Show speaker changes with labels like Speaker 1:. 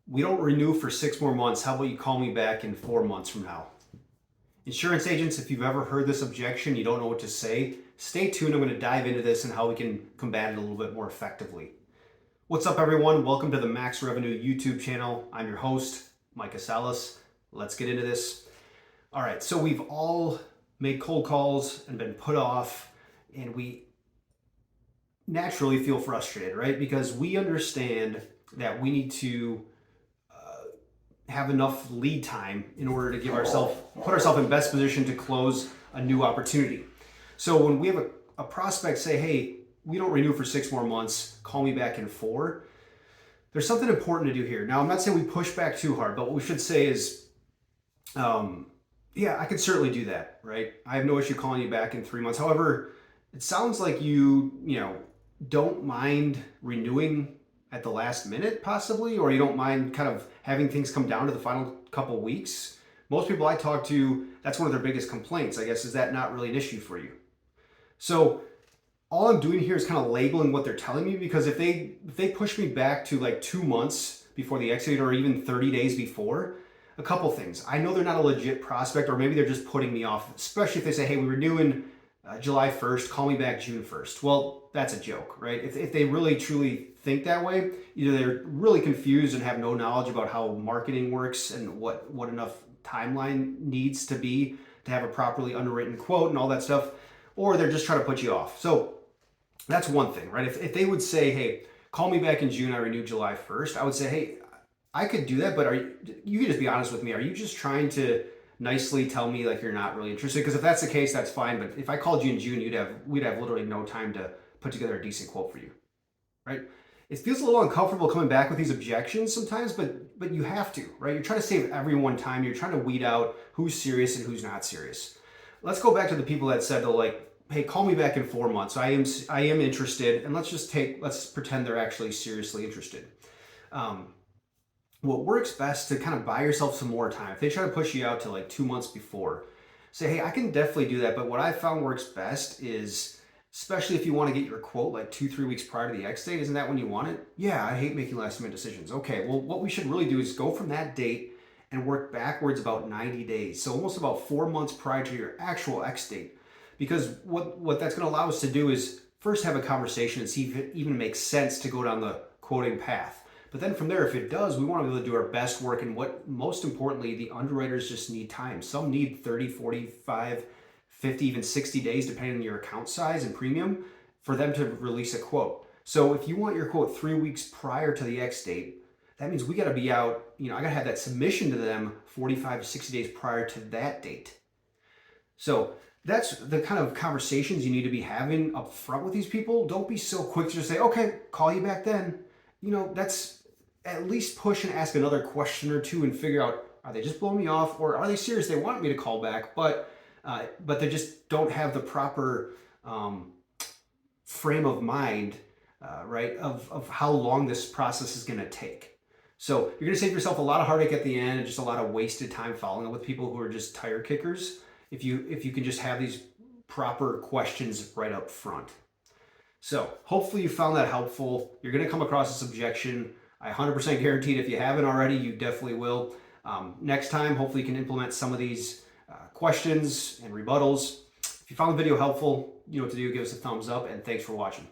Speaker 1: we don't renew for 6 more months. How about you call me back in 4 months from now? Insurance agents, if you've ever heard this objection, you don't know what to say, stay tuned. I'm going to dive into this and how we can combat it a little bit more effectively. What's up, everyone? Welcome to the Max Revenue YouTube channel. I'm your host, Mike Salas. Let's get into this. All right, so we've all made cold calls and been put off, and we naturally feel frustrated, right? Because we understand that we need to have enough lead time in order to put ourselves in best position to close a new opportunity. So when we have a prospect say, hey, we don't renew for 6 more months, call me back in 4, there's something important to do here. Now, I'm not saying we push back too hard, but what we should say is, yeah, I could certainly do that, right? I have no issue calling you back in 3 months. However, it sounds like you don't mind renewing at the last minute possibly, or you don't mind kind of having things come down to the final couple weeks. Most people I talk to, that's one of their biggest complaints, I guess, is that not really an issue for you. So all I'm doing here is kind of labeling what they're telling me, because if they push me back to like 2 months before the exit or even 30 days before, a couple things. I know they're not a legit prospect, or maybe they're just putting me off, especially if they say, hey, we were renewing July 1st, call me back June 1st. Well, that's a joke, right? If they really truly think that way, either they're really confused and have no knowledge about how marketing works and what enough timeline needs to be to have a properly underwritten quote and all that stuff, or they're just trying to put you off. So that's one thing, right? If they would say, hey, call me back in June, I renew July 1st, I would say, hey, I could do that, but you can just be honest with me. Are you just trying to nicely tell me like you're not really interested? Because if that's the case, that's fine. But if I called you in June, we'd have literally no time to put together a decent quote for you, right? It feels a little uncomfortable coming back with these objections sometimes, but you have to, right? You're trying to save everyone time. You're trying to weed out who's serious and who's not serious. Let's go back to the people that said, like, hey, call me back in 4 months. I am interested, and let's pretend they're actually seriously interested. What works best to kind of buy yourself some more time. If they try to push you out to like 2 months before, say, hey, I can definitely do that. But what I found works best is, especially if you want to get your quote like 2-3 weeks prior to the X date, isn't that when you want it? Yeah, I hate making last minute decisions. Okay, well, what we should really do is go from that date and work backwards about 90 days. So almost about 4 months prior to your actual X date. Because what that's going to allow us to do is first have a conversation and see if it even makes sense to go down the quoting path. But then from there, if it does, we want to be able to do our best work. And what most importantly, the underwriters just need time. Some need 30, 45, 50, even 60 days, depending on your account size and premium, for them to release a quote. So if you want your quote 3 weeks prior to the X date, that means we got to be out, I got to have that submission to them 45 to 60 days prior to that date. So that's the kind of conversations you need to be having up front with these people. Don't be so quick to just say, okay, call you back then. That's at least push and ask another question or two and figure out, are they just blowing me off, or are they serious? They want me to call back, but they just don't have the proper frame of mind, right, of how long this process is going to take. So you're going to save yourself a lot of heartache at the end and just a lot of wasted time following up with people who are just tire kickers if you can just have these proper questions right up front. So hopefully you found that helpful. You're going to come across this objection. I 100% guaranteed if you haven't already, you definitely will. Next time, hopefully you can implement some of these questions and rebuttals. If you found the video helpful, you know what to do. Give us a thumbs up, and thanks for watching.